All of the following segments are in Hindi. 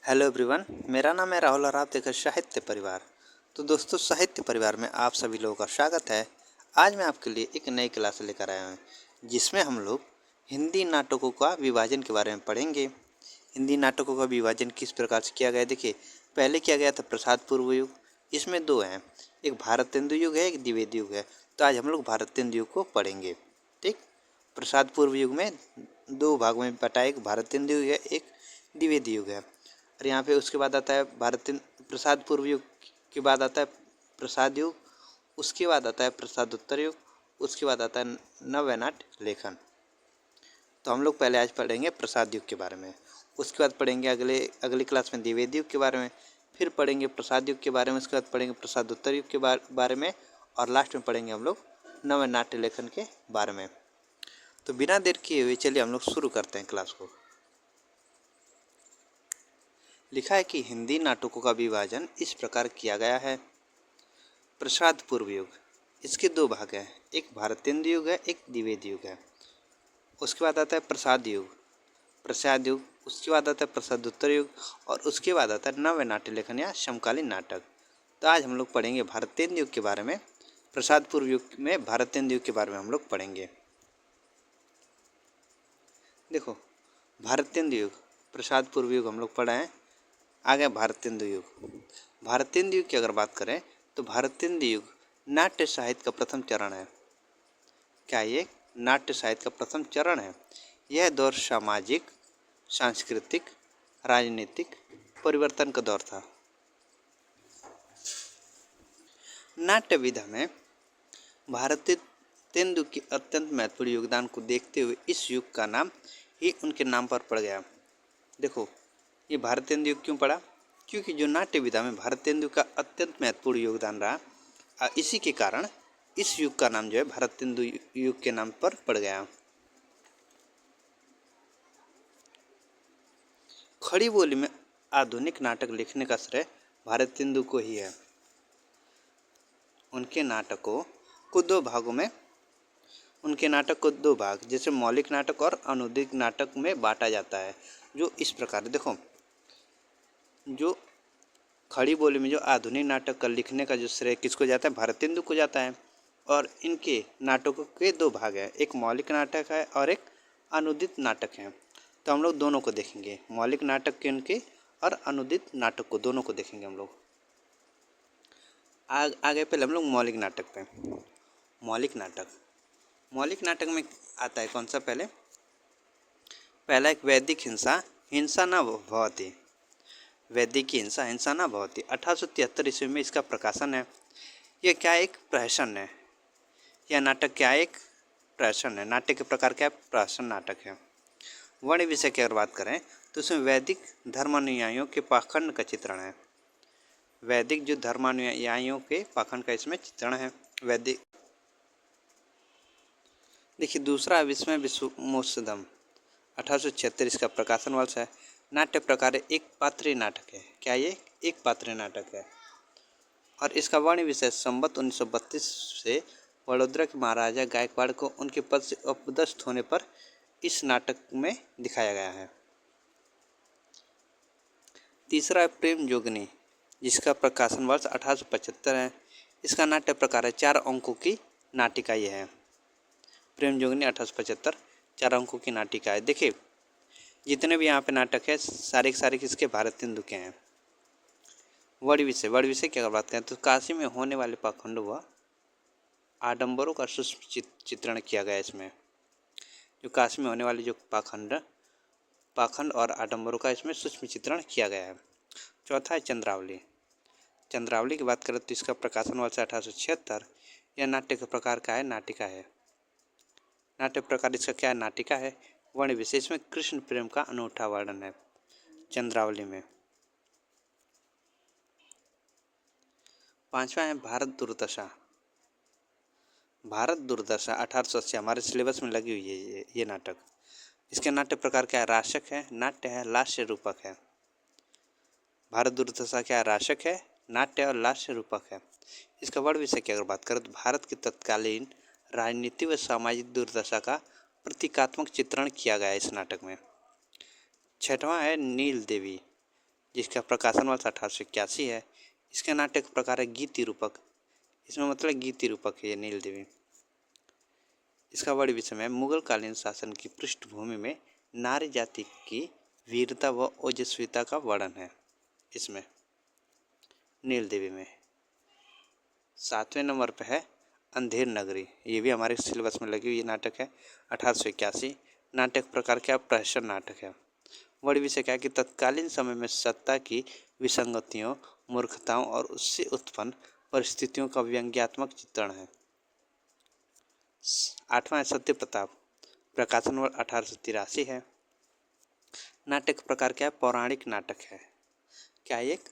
हेलो एवरीवन, मेरा नाम है राहुल और आप देख रहे हैं साहित्य परिवार। तो दोस्तों, साहित्य परिवार में आप सभी लोगों का स्वागत है। आज मैं आपके लिए एक नई क्लास लेकर आया हूँ जिसमें हम लोग हिंदी नाटकों का विभाजन के बारे में पढ़ेंगे। हिंदी नाटकों का विभाजन किस प्रकार से किया गया, देखिए पहले किया गया था प्रसाद पूर्व युग। इसमें दो हैं, एक भारतेंदु युग है, एक द्विवेदी युग है। तो आज हम लोग भारतेंदु युग को पढ़ेंगे। ठीक, प्रसाद पूर्व युग में दो भागों में बटा, एक भारतेंदु युग है, एक द्विवेदी युग है। और यहाँ पे उसके बाद आता है प्रसाद पूर्व युग के बाद आता है प्रसाद युग, उसके बाद आता है प्रसादोत्तर युग, उसके बाद आता है नवनाट्य लेखन। तो हम लोग पहले आज पढ़ेंगे प्रसाद युग के बारे में, उसके बाद पढ़ेंगे अगली क्लास में द्विवेदी युग के बारे में, फिर पढ़ेंगे प्रसाद युग के बारे में, उसके बाद पढ़ेंगे प्रसादोत्तर युग के बारे में, और लास्ट में पढ़ेंगे हम लोग नवनाट्य लेखन के बारे में। तो बिना देर किए हुए चलिए हम लोग शुरू करते हैं क्लास को। लिखा है कि हिंदी नाटकों का विभाजन इस प्रकार किया गया है। प्रसाद पूर्व युग, इसके दो भाग हैं, एक भारतेंदु युग है, एक द्विवेदी युग है। उसके बाद आता है प्रसाद युग, उसके बाद आता है प्रसादोत्तर युग, और उसके बाद आता है नव्य नाट्य लेखन या समकालीन नाटक। तो आज हम लोग पढ़ेंगे भारतेंदु युग के बारे में। प्रसाद पूर्व युग में भारतेंदु युग के बारे में हम लोग पढ़ेंगे। देखो, भारतेंदु युग, प्रसाद पूर्व युग हम लोग पढ़े हैं। आगे भारतेंदु युग। भारतेंदु युग की अगर बात करें तो भारतेंदु युग नाट्य साहित्य का प्रथम चरण है। क्या ये नाट्य साहित्य का प्रथम चरण है? यह दौर सामाजिक, सांस्कृतिक, राजनीतिक परिवर्तन का दौर था। नाट्य विधा में भारतेंदु के अत्यंत महत्वपूर्ण योगदान को देखते हुए इस युग का नाम ही उनके नाम पर पड़ गया। देखो, ये भारतेंदु युग क्यों पड़ा? क्योंकि जो नाट्य विधा में भारतेंदु का अत्यंत महत्वपूर्ण योगदान रहा, इसी के कारण इस युग का नाम जो है भारतेंदु युग के नाम पर पड़ गया। खड़ी बोली में आधुनिक नाटक लिखने का श्रेय भारतेंदु को ही है। उनके नाटक को दो भाग, जैसे मौलिक नाटक और अनुदित नाटक में बांटा जाता है। जो इस प्रकार, देखो, जो खड़ी बोली में जो आधुनिक नाटक का लिखने का जो श्रेय किसको जाता है? भारतेंदु को जाता है। और इनके नाटकों के दो भाग हैं, एक मौलिक नाटक है और एक अनुदित नाटक है। तो हम लोग दोनों को देखेंगे, मौलिक नाटक के उनके और अनुदित नाटक को, दोनों को देखेंगे हम लोग। आगे पहले हम लोग मौलिक नाटक पे। मौलिक नाटक में आता है कौन सा? पहला एक वैदिक हिंसा न भवति। वैदिक हिंसा न भवति 1873 ईस्वी में इसका प्रकाशन है। यह क्या एक प्रहसन है? यह नाटक क्या एक प्रहसन है? नाट्य के प्रकार क्या है? प्रहसन नाटक है। वर्ण विषय की अगर बात करें तो उसमें वैदिक धर्मानुयायियों के पाखंड का चित्रण है। वैदिक जो धर्मानुयायियों के पाखंड का इसमें चित्रण है। वैदिक। देखिए, दूसरा विस्मय विश्वमोत्सदम 1876 इसका प्रकाशन वर्ष है। नाट्य प्रकार एक पात्रीय नाटक है। क्या ये एक पात्रीय नाटक है? और इसका वर्ण विषय संवत 1932 से वडोदरा के महाराजा गायकवाड़ को उनके पद से अपदस्थ होने पर इस नाटक में दिखाया गया है। तीसरा है प्रेम जोगनी, जिसका प्रकाशन वर्ष 1875 है। इसका नाट्य प्रकार है 4 अंकों की नाटिका ये है। प्रेम जोगनी 1875 4 अंकों की नाटिका है। देखिए, जितने भी यहाँ पे नाटक है सारे के सारे किसके? भारतेंदु के हैं। वर्ण विषय की अगर बात करें तो काशी में होने वाले पाखंड व आडंबरों का सूक्ष्म चित्रण किया गया है। इसमें जो काशी में होने वाले जो पाखंड और आडंबरों का इसमें सूक्ष्म चित्रण किया गया है। चौथा है चंद्रावली की बात करें तो इसका प्रकाशन वर्ष 1876। यह नाट्य के प्रकार का है? नाटिका है। नाट्य प्रकार इसका क्या है? नाटिका है। वर्ण विषय इसमें कृष्ण प्रेम का अनूठा वर्णन है चंद्रावली में। पांचवा है भारत दुर्दशा 1880 हमारे सिलेबस में लगी हुई है ये नाटक। इसके नाट्य प्रकार क्या है? राशक है, नाट्य है, लास्य रूपक है। भारत दुर्दशा क्या है? राशक है, नाट्य और लास्य रूपक है। इसका वर्ण विषय की अगर बात करें तो भारत की तत्कालीन राजनीति व सामाजिक दुर्दशा का प्रतीकात्मक चित्रण किया गया है इस नाटक में। छठवां है नील देवी, जिसका प्रकाशन वर्ष 1881 है। इसका नाटक प्रकार है गीति रूपक। इसमें मतलब गीति रूपक है ये नील देवी। इसका वर्ड विषय में मुगल कालीन शासन की पृष्ठभूमि में नारी जाति की वीरता व ओजस्विता का वर्णन है इसमें नील देवी में। 7वें नंबर पे है अंधेर नगरी। ये भी हमारे सिलेबस में लगी हुई नाटक है 1881। नाटक प्रकार क्या प्रहसन नाटक है। वर्ड विषय क्या है कि तत्कालीन समय में सत्ता की विसंगतियों, मूर्खताओं और उससे उत्पन्न परिस्थितियों का व्यंग्यात्मक चित्रण है। 8वां है सत्य प्रताप। प्रकाशन वर्ष 1883 है। नाटक प्रकार क्या है पौराणिक नाटक है। क्या एक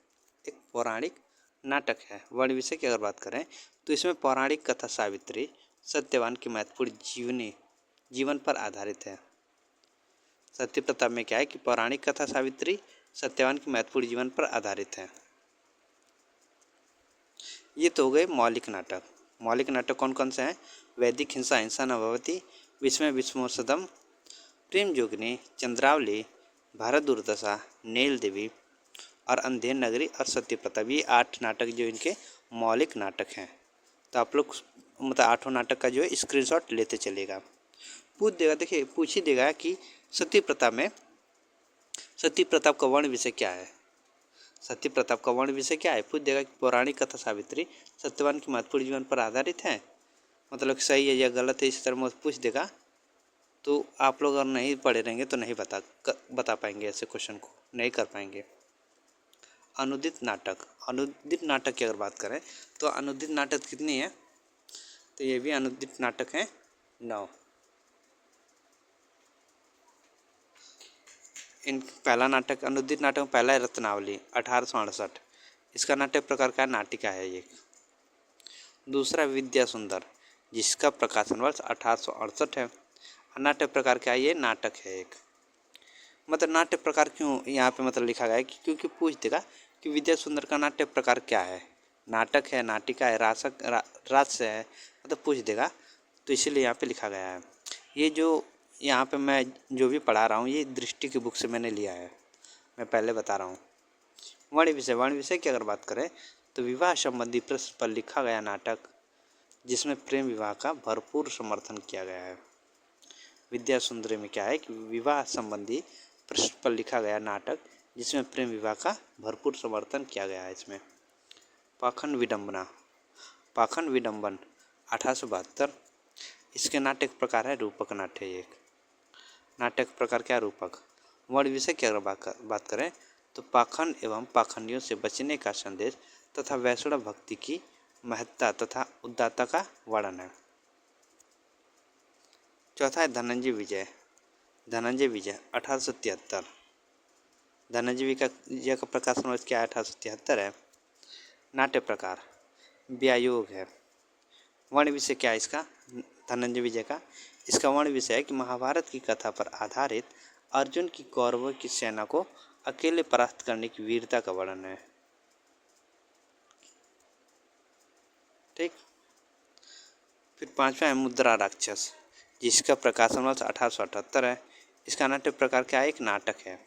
पौराणिक नाटक है। वर्ण विषय की अगर बात करें तो इसमें पौराणिक कथा सावित्री सत्यवान की महत्वपूर्ण जीवन पर आधारित है। सत्य प्रताप में क्या है कि पौराणिक कथा सावित्री सत्यवान की महत्वपूर्ण जीवन पर आधारित है। ये तो हो गए मौलिक नाटक। मौलिक नाटक कौन कौन से हैं? वैदिक हिंसा हिंसा न भवति, विस्मय विस्मोसदम, प्रेम जोगिनी, चंद्रावली, भारत दुर्दशा, नील देवी और अंधेर नगरी और सत्य प्रताप। ये 8 नाटक जो इनके मौलिक नाटक हैं। तो आप लोग मतलब 8 नाटक का जो है स्क्रीनशॉट लेते चलेगा। पूछ देगा, देखिए पूछ ही देगा कि सत्य प्रताप का वर्ण विषय क्या है। सत्य प्रताप का वर्ण विषय क्या है पूछ देगा कि पौराणिक कथा सावित्री सत्यवान की महत्वपूर्ण जीवन पर आधारित है, मतलब सही है या गलत है, इस तरह में पूछ देगा। तो आप लोग अगर नहीं पढ़े रहेंगे तो नहीं बता पाएंगे, ऐसे क्वेश्चन को नहीं कर पाएंगे। अनुदित नाटक की अगर बात करें तो अनुदित नाटक कितनी है? तो ये भी अनुदित नाटक है 9। इन पहला नाटक अनुदित नाटक में पहला है रत्नावली 1868। इसका नाटक प्रकार का नाटिका है ये। दूसरा विद्या सुंदर जिसका प्रकाशन वर्ष 1868 है। नाटक प्रकार क्या है? ये नाटक है एक। मतलब नाट्य प्रकार क्यों यहाँ पे मतलब लिखा गया है क्योंकि पूछ देगा कि विद्या सुंदर का नाट्य प्रकार क्या है। नाटक है, नाटिका है, रास्य है, मतलब पूछ देगा, तो इसीलिए यहाँ पे लिखा गया है। ये जो यहाँ पे मैं जो भी पढ़ा रहा हूँ ये दृष्टि की बुक से मैंने लिया है, मैं पहले बता रहा हूँ। वर्ण विषय की अगर बात करें तो विवाह संबंधी प्रश्न पर लिखा गया नाटक जिसमें प्रेम विवाह का भरपूर समर्थन किया गया है। विद्या सुंदरी में क्या है कि विवाह संबंधी प्रश्न पर लिखा गया नाटक जिसमें प्रेम विवाह का भरपूर समर्थन किया गया है। इसमें पाखंड विडंबन 1872। इसके नाटक प्रकार है रूपक नाट्य। एक नाटक प्रकार क्या रूपक। वर्ण विषय की अगर बात करें तो पाखंड एवं पाखंडियों से बचने का संदेश तथा वैष्णव भक्ति की महत्ता तथा उदारता का वर्णन है। चौथा है धनंजय विजय 1873। धनंजय विजय का प्रकाशन वर्ष क्या है? 1873 है। नाट्य प्रकार व्यायोग है। वर्ण विषय क्या है इसका? धनंजय विजय का इसका वर्ण विषय है कि महाभारत की कथा पर आधारित अर्जुन की कौरवों की सेना को अकेले परास्त करने की वीरता का वर्णन है। ठीक। फिर 5वां है मुद्रा राक्षस जिसका प्रकाशन वर्ष 1878 है। इसका नाट्य प्रकार क्या है? एक नाटक है।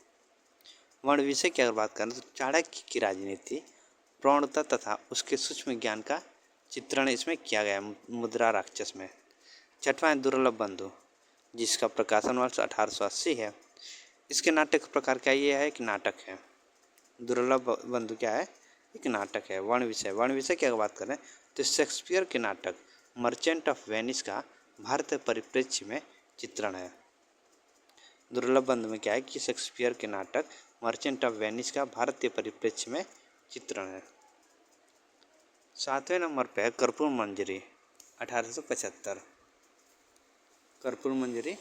वर्ण विषय की अगर बात करें तो चाणक्य की राजनीति प्रौढ़ता तथा उसके सूक्ष्म ज्ञान का चित्रण इसमें किया गया है मुद्रा राक्षस में। 6वां है दुर्लभ बंधु जिसका प्रकाशन वर्ष 1880 है। इसके नाटक प्रकार क्या? ये है कि नाटक है। दुर्लभ बंधु क्या है? एक नाटक है। वर्ण विषय की अगर बात करें तो शेक्सपियर के नाटक मर्चेंट ऑफ वेनिस का भारतीय परिप्रेक्ष्य में चित्रण है। दुर्लभ बंधु में क्या है कि शेक्सपियर के नाटक मर्चेंट ऑफ वेनिस का भारतीय परिप्रेक्ष्य में चित्रण है। 7वें नंबर पर है कर्पूर मंजरी 1875। कर्पूर मंजरी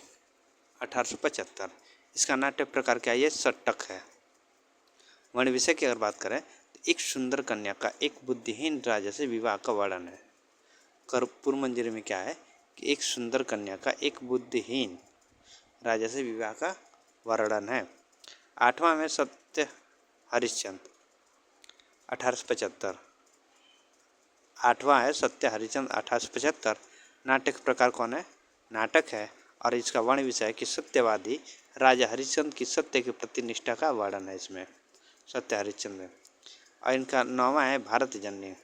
1875। इसका नाट्य प्रकार क्या है? ये षट्क है। वर्ण विषय की अगर बात करें तो एक सुंदर कन्या का एक बुद्धिहीन राजा से विवाह का वर्णन है। कर्पूर मंजरी में क्या है कि एक सुंदर कन्या का एक बुद्धिहीन राजा से विवाह का वर्णन है। 8वां में सत्य हरिश्चंद्र 1875। 8वां है सत्य हरिश्चंद्र 1875। नाटक प्रकार कौन है? नाटक है। और इसका वर्ण विषय है कि सत्यवादी राजा हरिश्चंद्र की सत्य के प्रति निष्ठा का वर्णन है इसमें। सत्य हरिश्चंद्र। और इनका 9वां है भारत जननी।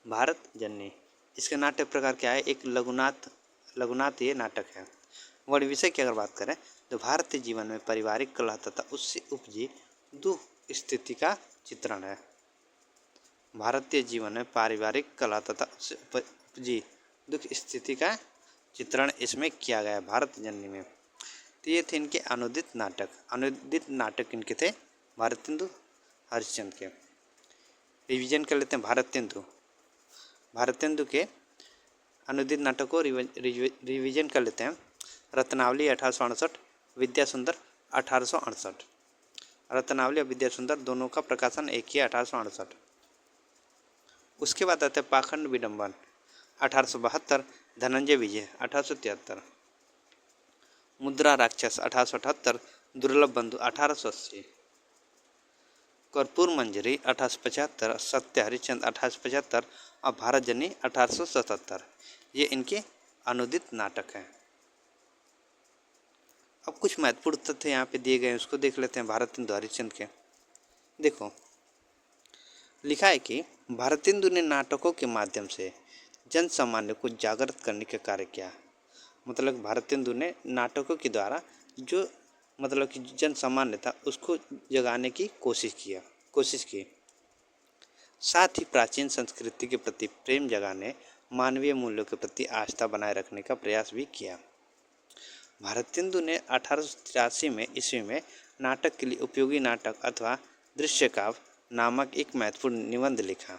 भारत जननी इसका नाट्य प्रकार क्या है? एक लघुनाथ ये नाटक है। वर्ण विषय की अगर बात करें तो भारतीय जीवन में पारिवारिक कलह तथा उससे उपजी दुख स्थिति का चित्रण है। भारतीय जीवन में पारिवारिक कलह तथा उससे उपजी दुख स्थिति का चित्रण इसमें किया गया है भारत जननी में। तो ये थे इनके अनुदित नाटक। अनुदित नाटक इनके थे भारतेंदु हरिश्चंद्र के। रिवीजन कर लेते हैं भारतेंदु के अनुदित नाटक को रिवीजन कर लेते हैं। रत्नावली 1868, विद्या सुंदर 1868। रत्नावली और विद्या सुंदर दोनों का प्रकाशन एक ही 1868। उसके बाद आते हैं पाखंड विडंबन 1872, धनंजय विजय 1873, मुद्रा राक्षस 1878, दुर्लभ बंधु 1880, कर्पूर मंजरी 1875, सत्य हरिश्चंद्र 1875 और भारत जननी 1877। ये इनके अनुदित नाटक हैं। अब कुछ महत्वपूर्ण तथ्य यहाँ पे दिए गए हैं, उसको देख लेते हैं भारतेंदु हरिश्चंद्र के। देखो लिखा है कि भारतेंदु ने नाटकों के माध्यम से जन सामान्य को जागृत करने का कार्य किया। मतलब भारतेंदु ने नाटकों के द्वारा जो मतलब कि जन सामान्य था उसको जगाने की कोशिश की। साथ ही प्राचीन संस्कृति के प्रति प्रेम जगाने, मानवीय मूल्यों के प्रति आस्था बनाए रखने का प्रयास भी किया। भारतेंदु ने 1883 में ईस्वी में नाटक के लिए उपयोगी नाटक अथवा दृश्य काव्य नामक एक महत्वपूर्ण निबंध लिखा।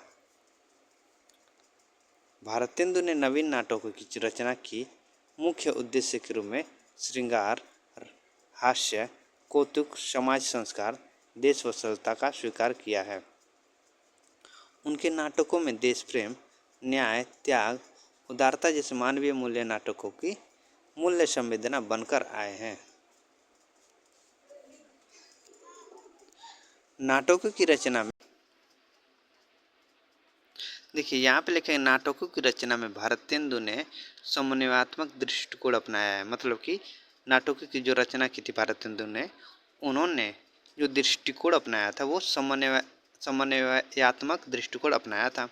भारतेंदु ने नवीन नाटकों की रचना की मुख्य उद्देश्य के रूप में श्रृंगार, हास्य, कौतुक, समाज संस्कार, देश वत्सलता का स्वीकार किया है। उनके नाटकों में देश प्रेम, न्याय, त्याग, उदारता जैसे मानवीय मूल्य नाटकों की मूल्य संवेदना बनकर आए हैं। नाटकों की रचना में देखिए यहाँ पे लिखा है नाटकों की रचना में भारतेंदु ने समन्वयात्मक दृष्टिकोण अपनाया है। मतलब कि नाटकों की जो रचना की थी भारतेंदु ने, उन्होंने जो दृष्टिकोण अपनाया था वो समन्वयात्मक दृष्टिकोण अपनाया था।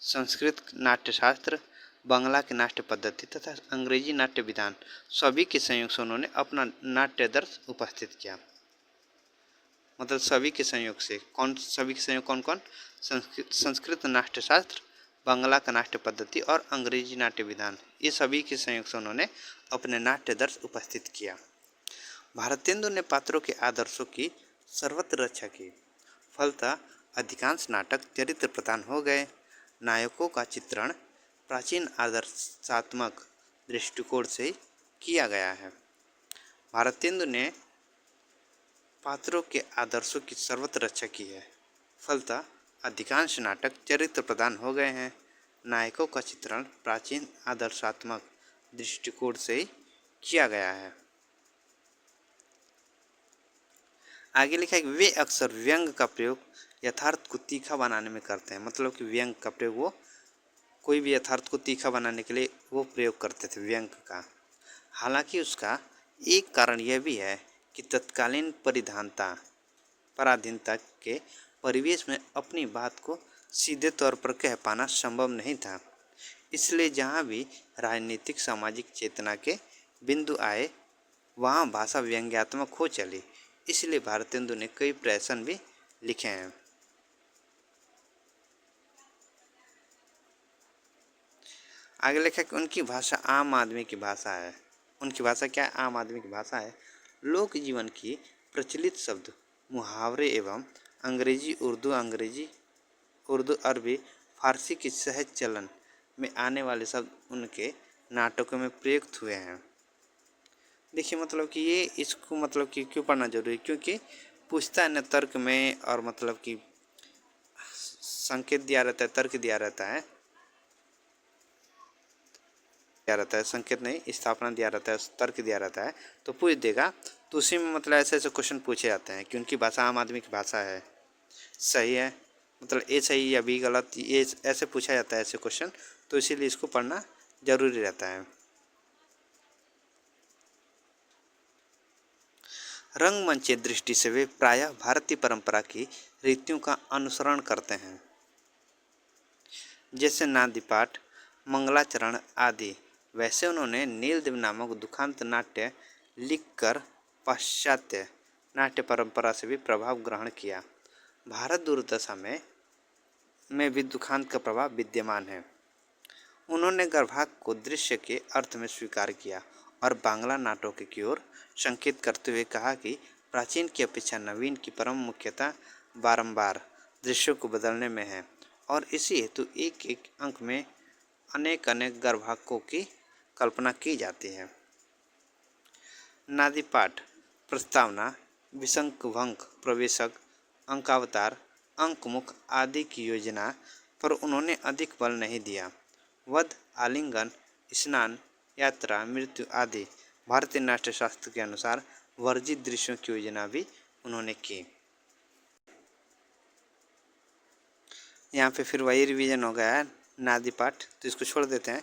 संस्कृत नाट्यशास्त्र, बांग्ला की नाट्य पद्धति तथा अंग्रेजी नाट्य विधान सभी के संयोग से उन्होंने अपना नाट्य दर्श उपस्थित किया। मतलब सभी के संयोग से कौन कौन? संस्कृत नाट्यशास्त्र, बांग्ला का नाट्य पद्धति और अंग्रेजी नाट्य विधान, ये सभी के संयोग से उन्होंने अपने नाट्य दर्श उपस्थित किया। भारतेंदु ने पात्रों के आदर्शों की सर्वत्र रक्षा की। फलतः अधिकांश नाटक चरित्र प्रधान हो गए। नायकों का चित्रण प्राचीन आदर्शात्मक दृष्टिकोण से किया गया है। भारतेंदु ने पात्रों के आदर्शों की सर्वत्र रक्षा की है। फलतः अधिकांश नाटक चरित्र प्रधान हो गए हैं। नायकों का चित्रण प्राचीन आदर्शात्मक दृष्टिकोण से किया गया है। आगे लिखा है कि वे अक्सर व्यंग का प्रयोग यथार्थ को तीखा बनाने में करते हैं। मतलब कि व्यंग का प्रयोग वो कोई भी यथार्थ को तीखा बनाने के लिए वो प्रयोग करते थे व्यंग का। हालांकि उसका एक कारण यह भी है कि तत्कालीन पराधीनता के परिवेश में अपनी बात को सीधे तौर पर कह पाना संभव नहीं था। इसलिए जहाँ भी राजनीतिक सामाजिक चेतना के बिंदु आए वहाँ भाषा व्यंग्यात्मक हो चली। इसलिए भारतेंदु ने कई प्रहसन भी लिखे हैं। आगे लिखा कि उनकी भाषा आम आदमी की भाषा है। उनकी भाषा क्या है? आम आदमी की भाषा है। लोक जीवन की प्रचलित शब्द, मुहावरे एवं अंग्रेजी, उर्दू, अरबी, फारसी की सहज चलन में आने वाले शब्द उनके नाटकों में प्रयुक्त हुए हैं। देखिए मतलब कि ये इसको मतलब कि क्यों पढ़ना जरूरी है? क्योंकि पूछता है न तर्क में, और मतलब कि संकेत दिया रहता है, तर्क दिया रहता है, संकेत नहीं, स्थापना दिया रहता है, तर्क दिया रहता है, तो पूछ देगा। तो उसी में मतलब ऐसे ऐसे क्वेश्चन पूछे जाते हैं कि उनकी भाषा आम आदमी की भाषा है, सही है, मतलब ए सही या बी गलत, ये ऐसे पूछा जाता है ऐसे क्वेश्चन। तो इसीलिए इसको पढ़ना जरूरी रहता है। रंगमंच दृष्टि से वे प्रायः भारतीय परंपरा की रीतियों का अनुसरण करते हैं, जैसे नादी पाठ, मंगलाचरण आदि। वैसे उन्होंने नीलदेव नामक दुखांत नाट्य लिखकर पाश्चात्य नाट्य परंपरा से भी प्रभाव ग्रहण किया। भारत दुर्दशा में भी दुखांत का प्रभाव विद्यमान है। उन्होंने गर्भाक को दृश्य के अर्थ में स्वीकार किया और बांग्ला नाटकों की ओर संकेत करते हुए कहा कि प्राचीन की अपेक्षा नवीन की परम मुख्यता बारंबार दृश्यों को बदलने में है और इसी हेतु एक एक अंक में अनेक अनेक गर्भाकों की कल्पना की जाती है। नादी पाठ, प्रस्तावना, विशंकभंग, प्रवेशक, अंकावतार, अंकमुख आदि की योजना पर उन्होंने अधिक बल नहीं दिया। वध, आलिंगन, स्नान, यात्रा, मृत्यु आदि भारतीय नाट्य शास्त्र के अनुसार वर्जित दृश्यों की योजना भी उन्होंने की। यहाँ पे फिर वही रिवीजन हो गया है नादी पाठ, तो इसको छोड़ देते हैं।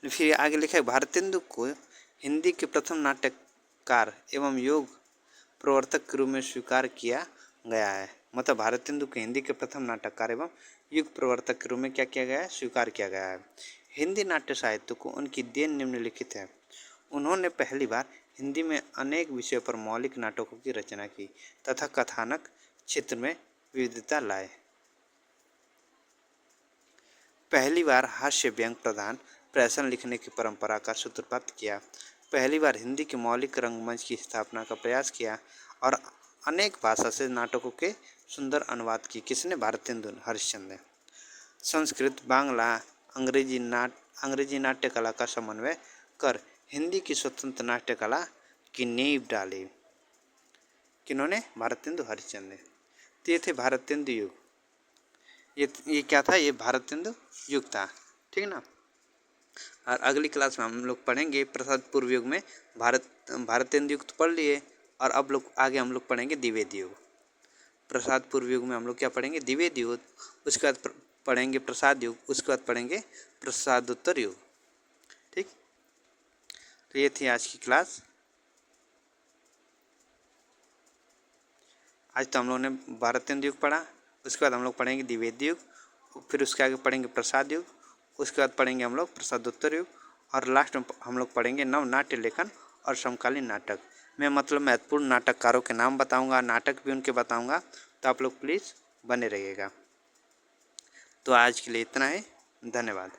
फिर आगे लिखा है भारतेंदु को हिंदी के प्रथम नाट्यकार एवं योग प्रवर्तक के रूप में स्वीकार किया गया है। मतलब भारतेंदु को हिंदी के प्रथम नाटककार एवं युग प्रवर्तक के रूप में क्या किया गया है, स्वीकार किया गया है। हिंदी नाट्य साहित्य को उनकी देन निम्नलिखित है। उन्होंने पहली बार हिंदी में अनेक विषयों पर मौलिक नाटकों की रचना की तथा कथानक क्षेत्र में विविधता लाए। पहली बार हास्य व्यंग प्रधान प्रहसन लिखने की परंपरा का सूत्रपात किया। पहली बार हिंदी के मौलिक रंगमंच की स्थापना का प्रयास किया और अनेक भाषा से नाटकों के सुंदर अनुवाद की। किसने? भारतेंदु हरिश्चंद्र ने। संस्कृत, बांग्ला, अंग्रेजी नाट्य कला का समन्वय कर हिंदी की स्वतंत्र नाट्य कला की नींव डाली। किन्होंने? भारतेंदु हरिश्चंद्र ने। तो ये थे भारतेंदु युग। ये क्या था? ये भारतेंदु युग था, ठीक ना। और अगली क्लास में हम लोग पढ़ेंगे प्रसाद पूर्व युग में भारतेंदु युग तो पढ़ लिए, और अब लोग आगे हम लोग पढ़ेंगे द्विवेदी युग। प्रसाद पूर्व युग में हम लोग क्या पढ़ेंगे? द्विवेदी युग। उसके बाद पढ़ेंगे प्रसाद युग, उसके बाद पढ़ेंगे प्रसादोत्तर युग, ठीक। तो ये थी आज की क्लास। आज तो हम लोगों ने भारतेंदु युग पढ़ा, उसके बाद हम लोग पढ़ेंगे द्विवेदी युग, फिर उसके आगे पढ़ेंगे प्रसाद युग, उसके बाद पढ़ेंगे हम लोग प्रसादोत्तर युग, और लास्ट में हम लोग पढ़ेंगे नव नाट्य लेखन और समकालीन नाटक। मैं मतलब महत्वपूर्ण नाटककारों के नाम बताऊंगा, नाटक भी उनके बताऊंगा, तो आप लोग प्लीज़ बने रहिएगा। तो आज के लिए इतना ही, धन्यवाद।